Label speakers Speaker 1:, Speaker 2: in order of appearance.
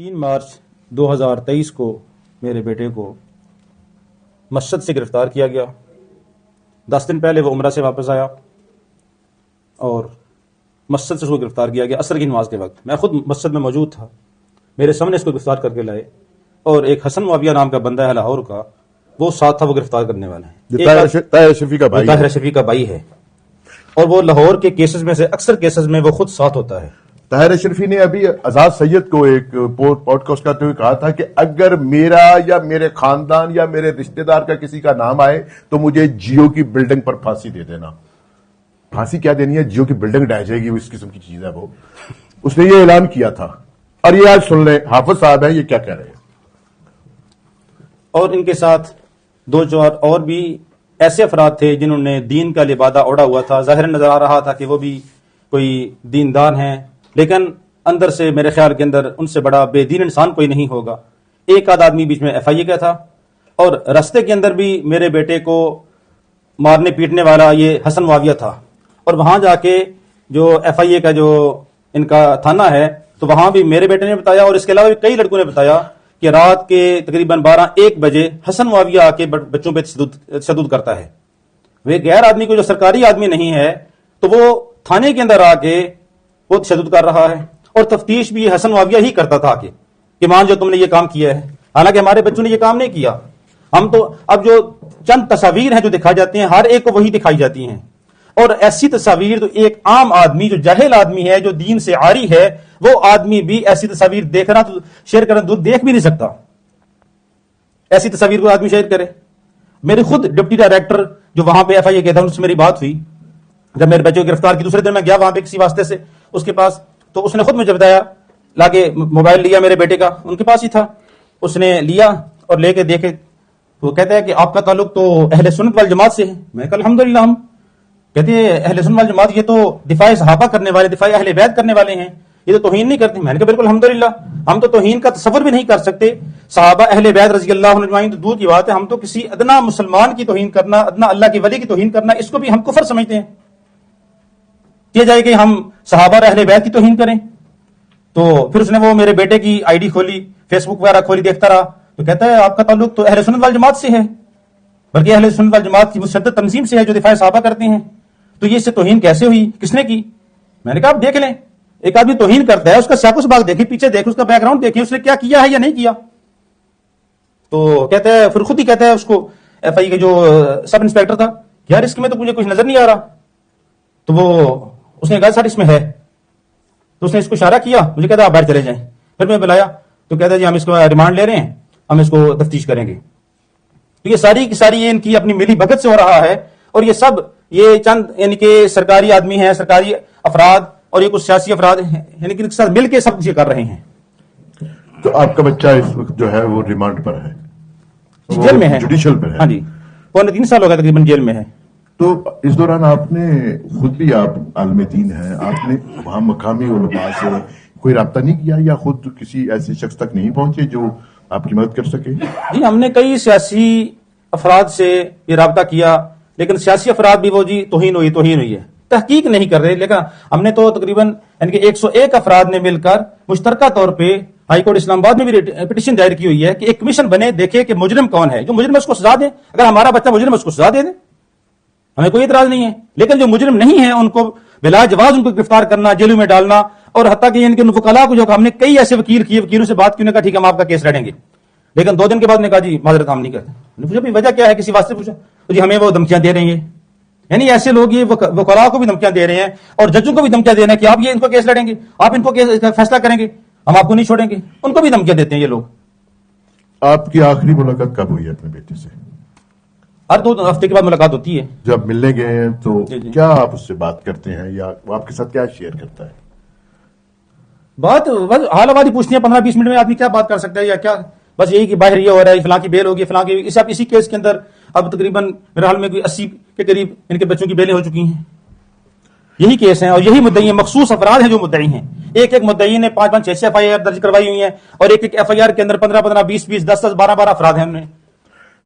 Speaker 1: 3 مارچ 2023 کو میرے بیٹے کو مسجد سے گرفتار کیا گیا۔ 10 دن پہلے وہ عمرہ سے واپس آیا اور مسجد سے اس کو گرفتار کیا گیا عصر کی نماز کے وقت۔ میں خود مسجد میں موجود تھا، میرے سامنے اس کو گرفتار کر کے لائے اور ایک حسن معاویہ نام کا بندہ ہے لاہور کا، وہ ساتھ تھا، وہ گرفتار کرنے والا ہے، طاہر شفیع کا بھائی ہے، اور وہ لاہور کے کیسز میں سے اکثر کیسز میں وہ خود ساتھ ہوتا ہے۔
Speaker 2: طاہر اشرفی نے ابھی آزاد سید کو ایک پوڈ کاسٹ کرتے ہوئے کہا تھا کہ اگر میرا یا میرے خاندان یا میرے رشتہ دار کا کسی کا نام آئے تو مجھے جیو کی بلڈنگ پر پھانسی دے دینا۔ پھانسی کیا دینی ہے؟ جیو کی بلڈنگ ڈھائی جائے گی، اس قسم کی چیز ہے وہ۔ اس نے یہ اعلان کیا تھا، اور یہ آج سن لیں حافظ صاحب ہیں یہ کیا کہہ رہے ہیں۔
Speaker 1: اور ان کے ساتھ 2-4 اور بھی ایسے افراد تھے جنہوں نے دین کا لبادہ اوڑا ہوا تھا، ظاہر نظر آ رہا تھا کہ وہ بھی کوئی دیندار ہیں، لیکن اندر سے میرے خیال کے اندر ان سے بڑا بے دین انسان کوئی نہیں ہوگا۔ ایک آدھ آدمی بیچ میں FIA کا تھا، اور رستے کے اندر بھی میرے بیٹے کو مارنے پیٹنے والا یہ حسن معاویہ تھا، اور وہاں جا کے جو FIA کا جو ان کا تھانہ ہے تو وہاں بھی میرے بیٹے نے بتایا اور اس کے علاوہ بھی کئی لڑکوں نے بتایا کہ رات کے تقریباً 12-1 بجے حسن معاویہ آ کے بچوں پہ تشدد کرتا ہے۔ وہ غیر آدمی کو جو سرکاری آدمی نہیں ہے تو وہ تھانے کے اندر آ کے وہ تشدد کر رہا ہے، اور تفتیش بھی حسن معاویہ ہی کرتا تھا کہ مان جو تم نے یہ کام کیا ہے، حالانکہ ہمارے بچوں نے یہ کام نہیں کیا۔ ہم تو اب جو چند تصاویر ہیں جو دکھائی جاتی ہیں ہر ایک کو وہی دکھائی جاتی ہیں، اور ایسی تصاویر تو ایک عام آدمی جو جاہل آدمی ہے جو دین سے عاری ہے وہ آدمی بھی ایسی تصاویر دیکھنا تو شیئر کرنا تو دیکھ بھی نہیں سکتا۔ ایسی تصاویر کو آدمی شیئر کرے۔ میرے خود ڈپٹی ڈائریکٹر جو وہاں پہ FIA کے تھا ان سے میری بات ہوئی جب میرے بچے کو گرفتار کی، دوسرے دن میں گیا وہاں پہ کسی واسطے سے اس کے پاس، تو اس نے خود مجھے بتایا، لا کے موبائل لیا میرے بیٹے کا، ان کے پاس ہی تھا، اس نے لیا اور لے کے دیکھے، وہ کہتا ہے کہ آپ کا تعلق تو اہل سنت والجماعت سے ہے۔ میں کہا الحمدللہ، ہم کہتے ہیں اہل سنت والجماعت یہ تو دفاع صحابہ کرنے والے، دفاع اہل بیت کرنے والے ہیں، یہ تو توہین نہیں کرتے۔ میں نے کہا بالکل الحمدللہ، ہم تو توہین کا تصور بھی نہیں کر سکتے، صحابہ اہل بیت رضی اللہ عنہ اجمعین تو دور کی بات ہے، ہم تو کسی ادنا مسلمان کی توہین کرنا، ادنا اللہ کے ولی کی توہین کرنا، اس کو بھی ہم کفر سمجھتے ہیں۔ یہ جائے کہ ہم صحابہ اور اہل بیت کی توہین کریں؟ تو پھر اس نے وہ میرے بیٹے کی ID کھولی، فیس بک وغیرہ کھولی، دیکھتا رہا تو کہتا ہے آپ کا تعلق تو اہل سنت والجماعت سے ہے، بلکہ اہل سنت والجماعت کی مشدد تنظیم سے ہے جو دفاع صحابہ کرتے ہیں، تو یہ اس سے توہین کیسے ہوئی، کس نے کی؟ میں نے کہا آپ دیکھ لیں، ایک آدمی توہین کرتا ہے اس کا سیاق و سباق دیکھیں، پیچھے دیکھیں، اس کا بیک گراؤنڈ دیکھیں، اس نے کیا کیا ہے یا نہیں کیا۔ تو کہتا ہے، پھر خود ہی کہتا ہے اس کو FIA کے جو سب انسپیکٹر تھا، یار اس میں تو مجھے کچھ نظر نہیں آ رہا، تو وہ اس نے کہا سر اس میں ہے، تو اس نے اس کو اشارہ کیا، مجھے کہتا آپ باہر چلے جائیں۔ پھر میں بلایا تو کہتا جی ہم اس کو ریمانڈ لے رہے ہیں، ہم اس کو تفتیش کریں گے۔ تو یہ ساری کی ساری یہ ان کی اپنی ملی بھگت سے ہو رہا ہے، اور یہ سب یہ چند یعنی کہ سرکاری آدمی ہیں، سرکاری افراد اور یہ کچھ سیاسی افراد ہیں، یعنی کہ ساتھ مل کے سب کچھ یہ کر رہے ہیں۔
Speaker 2: تو آپ کا بچہ اس وقت جو ہے وہ ریمانڈ پر ہے،
Speaker 1: جیل میں ہے،
Speaker 2: جوڈیشل پر ہے؟
Speaker 1: ہاں جی، 3.25 سال ہو گیا تقریباً جیل میں ہے۔
Speaker 2: تو اس دوران آپ نے خود بھی، آپ عالم دین ہیں، آپ نے وہاں مقامی علماء سے کوئی رابطہ نہیں کیا یا خود کسی ایسے شخص تک نہیں پہنچے جو آپ کی مدد کر سکے؟
Speaker 1: جی ہم نے کئی سیاسی افراد سے یہ رابطہ کیا، لیکن سیاسی افراد بھی وہ جی توہین ہوئی ہے، تحقیق نہیں کر رہے۔ لیکن ہم نے تو تقریباً یعنی کہ 101 افراد نے مل کر مشترکہ طور پہ ہائی کورٹ اسلام آباد میں بھی پٹیشن دائر کی ہوئی ہے کہ ایک کمیشن بنے، دیکھے کہ مجرم کون ہے، جو مجرم ہے اس کو سزا دیں، اگر ہمارا بچہ مجرم ہے اس کو سزا دے دیں، ہمیں کوئی اعتراض نہیں ہے، لیکن جو مجرم نہیں ہے ان کو بلا جواز ان کو گرفتار کرنا، جیلوں میں ڈالنا، اور حتیٰ کہ ان کے وکلاء کو جو ہم نے کئی ایسے وکیل کیے، وکیلوں سے بات کی، نے کہا ٹھیک ہے ہم آپ کا کیس لڑیں گے، لیکن 2 دن کے بعد نے کہا جی معذرت ہم نہیں کرتے۔ پوچھا بھی وجہ کیا ہے، کسی واسطے پوچھا تو جی ہمیں وہ دھمکیاں دے رہے ہیں، یعنی ایسے لوگ یہ وکلاء کو بھی دھمکیاں دے رہے ہیں اور ججوں کو بھی دھمکیاں دے رہے ہیں کہ آپ یہ ان کو کیس لڑیں گے، آپ ان کو فیصلہ کریں گے، ہم آپ کو نہیں چھوڑیں گے، ان کو بھی دھمکیاں دیتے ہیں یہ لوگ۔
Speaker 2: آپ کی آخری ملاقات کب ہوئی ہے اپنے بیٹے سے؟
Speaker 1: ہر 2 ہفتے کے بعد ملاقات ہوتی ہے۔
Speaker 2: جب ملنے گئے ہیں تو
Speaker 1: جی۔
Speaker 2: کیا آپ اس سے بات کرتے ہیں یا وہ آپ کے ساتھ کیا شیئر کرتا ہے؟
Speaker 1: بات حال حوالی پوچھنی ہے، 15-20 منٹ میں آدمی کیا بات کر سکتا ہے، یا کیا بس یہی کہ باہر یہ ہو رہا ہے، فلاں کی بیل ہوگی، فلاں کی اسی کیس کے اندر اب تقریباً میرے حال میں کوئی 80 کے قریب ان کے بچوں کی بیلیں ہو چکی ہیں، یہی کیس ہیں اور یہی مدعی ہیں، مخصوص افراد ہیں جو مدعی ہیں۔ ایک مدعی نے 5-5 6 FIR درج کروائی ہوئی ہیں، اور ایک FIR کے اندر 15-15 20-20 10-10 12-12 افراد ہیں،